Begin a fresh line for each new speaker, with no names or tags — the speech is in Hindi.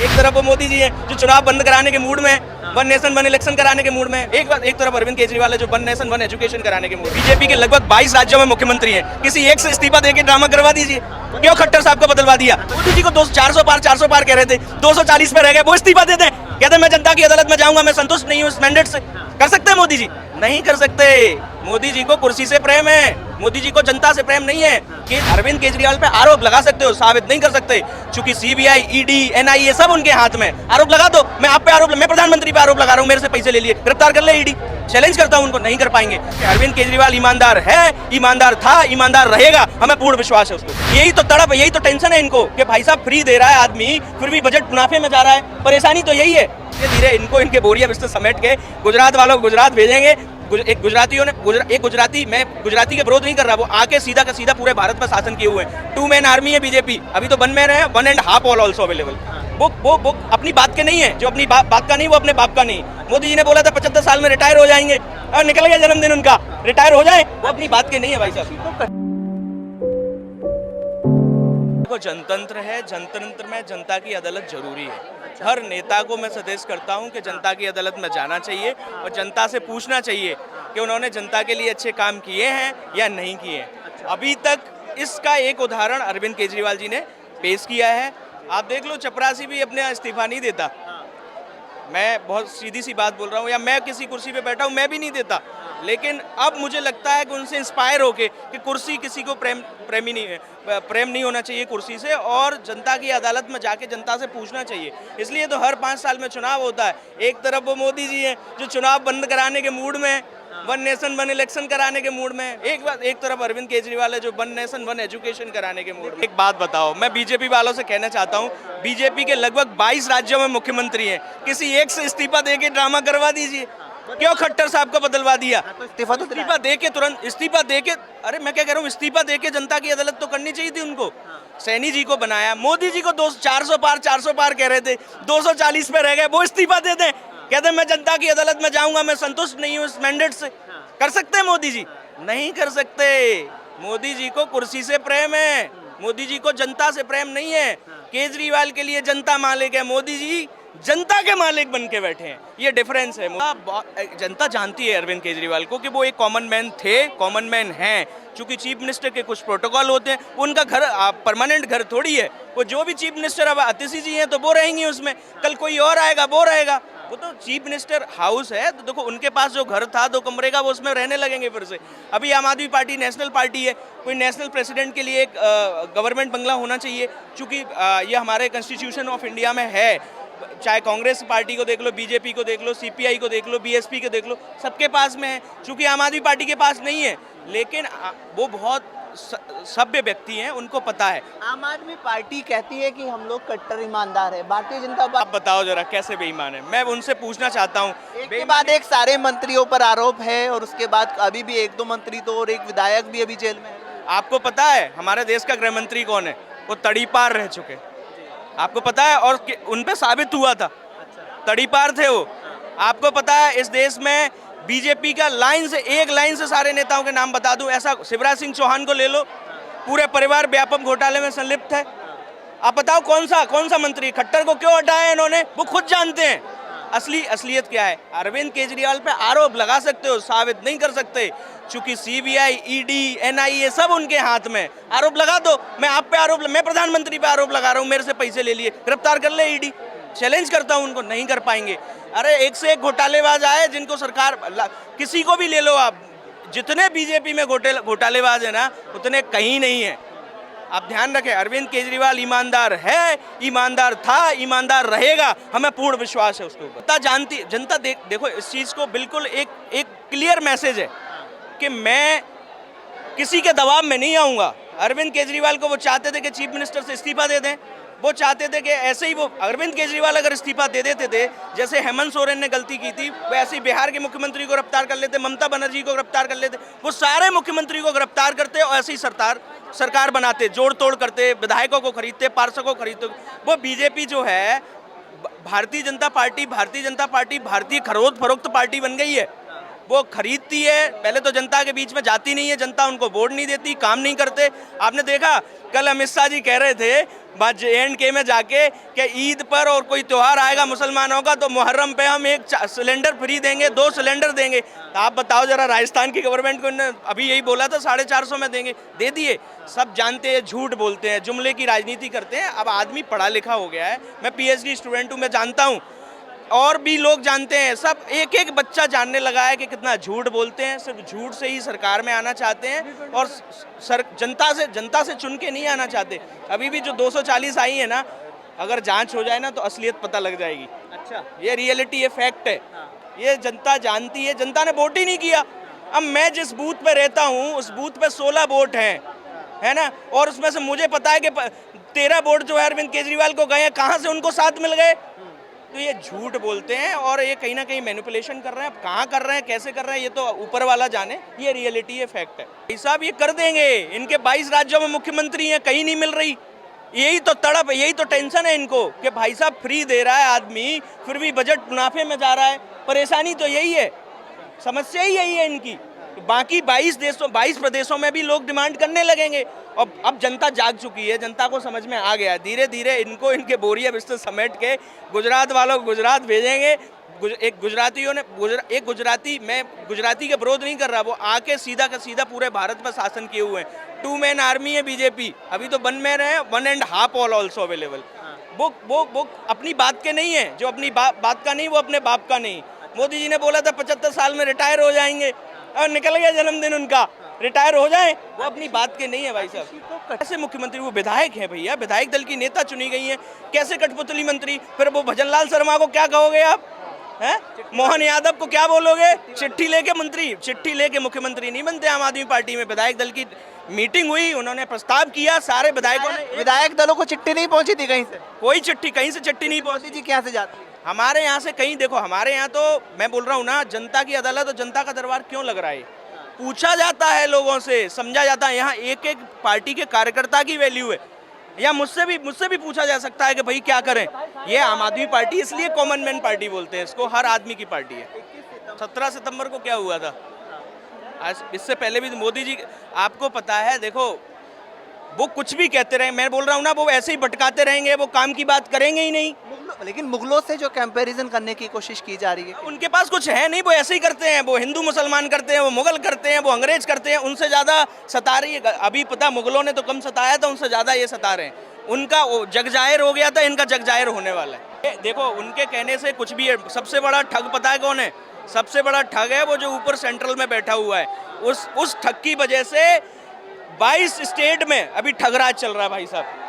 एक तरफ वो मोदी जी हैं जो चुनाव बंद कराने के मूड में है, वन नेशन वन इलेक्शन कराने के मूड में है। एक तरफ अरविंद केजरीवाल है जो वन नेशन वन एजुकेशन कराने के मूड में। बीजेपी के लगभग 22 राज्यों में मुख्यमंत्री हैं, किसी एक से इस्तीफा देके ड्रामा करवा दीजिए। क्यों खट्टर साहब को बदलवा दिया? मोदी जी को 400 पार कह रहे थे, 240 पे रह गए, वो इस्तीफा दे दें। कहते मैं जनता की अदालत में जाऊंगा, मैं संतुष्ट नहीं हूँ इस मैंडेट से। कर सकते हैं मोदी जी? नहीं कर सकते। मोदी जी को कुर्सी से प्रेम है, मोदी जी को जनता से प्रेम नहीं है। कि अरविंद केजरीवाल पे आरोप लगा सकते हो, साबित नहीं कर सकते, क्योंकि सीबीआई, ईडी, एनआईए सब उनके हाथ में। आरोप लगा दो, मैं आप पे आरोप, मैं प्रधानमंत्री पे आरोप लगा रहा हूँ, मेरे से पैसे ले लिए, गिरफ्तार कर ले ईडी। चैलेंज करता हूँ उनको, नहीं कर पाएंगे। अरविंद केजरीवाल ईमानदार है, ईमानदार था, ईमानदार रहेगा, हमें पूर्ण विश्वास है उसको। यही तो तड़प है, यही तो टेंशन है इनको कि भाई साहब फ्री दे रहा है आदमी, फिर भी बजट मुनाफे में जा रहा है। परेशानी तो यही है। धीरे धीरे इनको इनके बोरिया बिस्तर समेट के गुजरात वालों को गुजरात भेजेंगे। एक गुजराती, मैं गुजराती के विरोध नहीं कर रहा, वो आके सीधा का सीधा पूरे भारत पर शासन किए हुए हैं। 2 मैन आर्मी है बीजेपी, अभी तो 1 मैन है, 1.5 ऑल ऑल्सो अवेलेबल। वो अपनी बात के नहीं है, जो अपनी बात का नहीं वो अपने बाप का नहीं। मोदी जी ने बोला था 75 साल में रिटायर हो जाएंगे, और निकल गया जन्मदिन उनका, रिटायर हो जाए, वो अपनी बात के नहीं है भाई साहब। जनतंत्र है, जनतंत्र में जनता की अदालत जरूरी है। हर नेता को मैं सजेस्ट करता हूं कि जनता की अदालत में जाना चाहिए और जनता से पूछना चाहिए कि उन्होंने जनता के लिए अच्छे काम किए हैं या नहीं किए हैं। अभी तक इसका एक उदाहरण अरविंद केजरीवाल जी ने पेश किया है। आप देख लो, चपरासी भी अपने इस्तीफा नहीं देता। मैं बहुत सीधी सी बात बोल रहा हूँ, या मैं किसी कुर्सी पे बैठा हूँ, मैं भी नहीं देता। लेकिन अब मुझे लगता है कि उनसे इंस्पायर होके कि कुर्सी किसी को प्रेम नहीं होना चाहिए कुर्सी से, और जनता की अदालत में जाके जनता से पूछना चाहिए। इसलिए तो हर 5 साल में चुनाव होता है। एक तरफ वो मोदी जी हैं जो चुनाव बंद कराने के मूड में है, वन नेशन वन इलेक्शन कराने के मूड में। एक तरफ अरविंद केजरीवाल है जो वन नेशन वन एजुकेशन कराने के मूड में। एक बात बताओ, मैं बीजेपी वालों से कहना चाहता हूँ, बीजेपी के लगभग 22 राज्यों में मुख्यमंत्री हैं, किसी एक से इस्तीफा देके ड्रामा करवा दीजिए। क्यों खट्टर साहब को बदलवा दिया? तो इस्तीफा दे के तुरंत इस्तीफा दे के, अरे मैं क्या कह रहा हूँ, इस्तीफा दे के जनता की अदालत तो करनी चाहिए थी उनको। सैनी जी को बनाया, मोदी जी को 400 पार कह रहे थे, 240 पे रह गए, वो इस्तीफा दे दें। कहते मैं जनता की अदालत में जाऊंगा, मैं संतुष्ट नहीं हूँ इस मैंडेट से। कर सकते हैं मोदी जी? नहीं कर सकते। मोदी जी को कुर्सी से प्रेम है, मोदी जी को जनता से प्रेम नहीं है। केजरीवाल के लिए जनता मालिक है, मोदी जी जनता के मालिक बन के बैठे हैं। ये डिफरेंस है। जनता जानती है अरविंद केजरीवाल को कि वो एक कॉमन मैन थे, कॉमन मैन हैं। चूंकि चीफ मिनिस्टर के कुछ प्रोटोकॉल होते हैं, उनका घर परमानेंट घर थोड़ी है। वो जो भी चीफ मिनिस्टर अब अतिथि जी हैं तो वो रहेंगी उसमें, कल कोई और आएगा वो रहेगा। वो तो चीफ मिनिस्टर हाउस है, तो देखो उनके पास जो घर था 2 कमरे का, वो उसमें रहने लगेंगे फिर से। अभी आम आदमी पार्टी नेशनल पार्टी है, कोई नेशनल प्रेसिडेंट के लिए एक गवर्नमेंट बंगला होना चाहिए, क्योंकि ये हमारे कॉन्स्टिट्यूशन ऑफ इंडिया में है। चाहे कांग्रेस पार्टी को देख लो, बीजेपी को देख लो, सीपीआई को देख लो, बीएसपी को देख लो, सबके पास में है। चूंकि आम आदमी पार्टी के पास नहीं है, लेकिन वो बहुत सभ्य व्यक्ति हैं, उनको पता है।
आम आदमी पार्टी कहती है कि हम लोग कट्टर ईमानदार है, भारतीय जनता पार्टी।
आप बताओ जरा कैसे बेईमान है? मैं उनसे पूछना चाहता हूँ।
एक के बाद एक सारे मंत्रियों पर आरोप है, और उसके बाद अभी भी 1-2 मंत्री तो, और एक विधायक भी अभी जेल में है।
आपको पता है हमारे देश का गृह मंत्री कौन है? वो तड़ीपार रह चुके, आपको पता है, और उन पे साबित हुआ था। तड़ीपार थे वो। आपको पता है इस देश में बीजेपी का एक लाइन से सारे नेताओं के नाम बता दूं, ऐसा शिवराज सिंह चौहान को ले लो, पूरे परिवार व्यापक घोटाले में संलिप्त है। आप बताओ कौन सा मंत्री? खट्टर को क्यों हटाया इन्होंने? वो खुद जानते हैं असलियत क्या है। अरविंद केजरीवाल पे आरोप लगा सकते हो, साबित नहीं कर सकते, क्योंकि सीबीआई, ईडी, एनआईए सब उनके हाथ में। आरोप लगा दो, मैं प्रधानमंत्री पे आरोप लगा रहा हूँ, मेरे से पैसे ले लिए, गिरफ्तार कर ले ईडी। चैलेंज करता हूँ उनको, नहीं कर पाएंगे। अरे एक से एक घोटालेबाज आए, जिनको सरकार, किसी को भी ले लो आप, जितने बीजेपी में घोटालेबाज है ना, उतने कहीं नहीं है। आप ध्यान रखें, अरविंद केजरीवाल ईमानदार है, ईमानदार था, ईमानदार रहेगा, हमें पूर्ण विश्वास है उसके ऊपर। जनता देखो इस चीज़ को बिल्कुल एक क्लियर मैसेज है कि मैं किसी के दबाव में नहीं आऊँगा। अरविंद केजरीवाल को वो चाहते थे कि चीफ मिनिस्टर से इस्तीफा दे दें, वो चाहते थे कि ऐसे ही वो अरविंद केजरीवाल अगर इस्तीफा दे देते थे, जैसे हेमंत सोरेन ने गलती की थी, वैसे ही बिहार के मुख्यमंत्री को गिरफ्तार कर लेते, ममता बनर्जी को गिरफ्तार कर लेते, वो सारे मुख्यमंत्री को गिरफ्तार करते और ऐसी सरकार बनाते, जोड़ तोड़ करते, विधायकों को खरीदते, पार्षदों को खरीदते। वो बीजेपी जो है, भारतीय जनता पार्टी भारतीय खरीद फरोख्त पार्टी बन गई है। वो खरीदती है, पहले तो जनता के बीच में जाती नहीं है, जनता उनको वोट नहीं देती, काम नहीं करते। आपने देखा कल अमित शाह जी कह रहे थे JNK में जाके कि ईद पर और कोई त्यौहार आएगा मुसलमानों का तो मुहर्रम पे हम 1 सिलेंडर फ्री देंगे, 2 सिलेंडर देंगे। तो आप बताओ जरा, राजस्थान की गवर्नमेंट को इन्होंने अभी यही बोला था 450 में देंगे, दे दिए। सब जानते हैं, झूठ बोलते हैं, जुमले की राजनीति करते हैं। अब आदमी पढ़ा लिखा हो गया है, मैं PhD स्टूडेंट हूँ, मैं जानता हूँ, और भी लोग जानते हैं, सब एक एक बच्चा जानने लगा है कि कितना झूठ बोलते हैं। सिर्फ झूठ से ही सरकार में आना चाहते हैं और जनता से चुन के नहीं आना चाहते। अभी भी जो 240 आई है ना, अगर जांच हो जाए ना तो असलियत पता लग जाएगी। अच्छा, ये रियलिटी, ये फैक्ट है, ये जनता जानती है। जनता ने वोट ही नहीं किया। अब मैं जिस बूथ पे रहता हूँ उस बूथ पे 16 वोट हैं, है ना, और उसमें से मुझे पता है कि 13 वोट जो है अरविंद केजरीवाल को गए हैं, कहाँ से उनको 7 मिल गए। तो ये झूठ बोलते हैं और ये कहीं ना कहीं मैनिपुलेशन कर रहे हैं। अब कहाँ कर रहे हैं, कैसे कर रहे हैं, ये तो ऊपर वाला जाने। ये रियलिटी, ये फैक्ट है भाई साहब, ये कर देंगे। इनके 22 राज्यों में मुख्यमंत्री हैं, कहीं नहीं मिल रही। यही तो तड़प, यही तो टेंशन है इनको कि भाई साहब फ्री दे रहा है आदमी, फिर भी बजट मुनाफे में जा रहा है। परेशानी तो यही है, समस्या ही यही है इनकी। बाकी 22 प्रदेशों में भी लोग डिमांड करने लगेंगे। और अब जनता जाग चुकी है, जनता को समझ में आ गया। धीरे धीरे इनको इनके बोरिया बिस्तर समेट के गुजरात वालों को गुजरात भेजेंगे। एक गुजराती, मैं गुजराती का विरोध नहीं कर रहा, वो आके सीधा का सीधा पूरे भारत पर शासन किए हुए हैं। 2 मैन आर्मी है BJP, अभी तो 1 मैन है, 1.5 ऑल ऑल्सो अवेलेबल। वो अपनी बात के नहीं है, जो अपनी बात का नहीं वो अपने बाप का नहीं। मोदी जी ने बोला था 75 साल में रिटायर हो जाएंगे, और निकल गया जन्मदिन उनका, रिटायर हो जाए, वो अपनी बात के नहीं है भाई साहब। कैसे मुख्यमंत्री, वो विधायक हैं भैया, विधायक दल की नेता चुनी गई हैं, कैसे कठपुतली मंत्री। फिर वो भजनलाल शर्मा को क्या कहोगे आप, हैं? मोहन यादव को क्या बोलोगे? चिट्ठी लेके मंत्री, चिट्ठी लेके मुख्यमंत्री नहीं बनते आम आदमी पार्टी में। विधायक दल की मीटिंग हुई, उन्होंने प्रस्ताव किया, सारे विधायकों ने।
विधायक दलों को चिट्ठी नहीं पहुंची थी कहीं से?
कोई चिट्ठी, कहीं से चिट्ठी नहीं पहुंची।
मोदी जी क्या से जाती है?
हमारे यहाँ से कहीं, देखो हमारे यहाँ तो मैं बोल रहा हूँ ना, जनता की अदालत और जनता का दरबार क्यों लग रहा है, पूछा जाता है लोगों से, समझा जाता है। यहाँ एक एक पार्टी के कार्यकर्ता की वैल्यू है। या मुझसे भी पूछा जा सकता है कि भाई क्या करें। ये आम आदमी पार्टी, इसलिए कॉमन मैन पार्टी बोलते हैं इसको, हर आदमी की पार्टी है। 17 सितंबर को क्या हुआ था, आज इससे पहले भी मोदी जी, आपको पता है, देखो वो कुछ भी कहते रहे, मैं बोल रहा हूँ ना, वो ऐसे ही भटकाते रहेंगे, वो काम की बात करेंगे ही नहीं।
लेकिन मुगलों से जो कंपैरिजन करने की कोशिश की जा रही है,
उनके पास कुछ है नहीं, वो ऐसे ही करते हैं। वो हिंदू मुसलमान करते हैं, वो मुगल करते हैं, वो अंग्रेज करते हैं, उनसे ज़्यादा सता रही है। अभी पता, मुगलों ने तो कम सताया था, उनसे ज़्यादा ये सता रहे हैं। उनका जग जाहिर हो गया था, इनका जग जाहिर होने वाला है। देखो उनके कहने से कुछ भी है। सबसे बड़ा ठग पता है कौन है? सबसे बड़ा ठग है वो जो ऊपर सेंट्रल में बैठा हुआ है। उस ठग की वजह से 22 स्टेट में अभी ठगराज चल रहा है भाई साहब।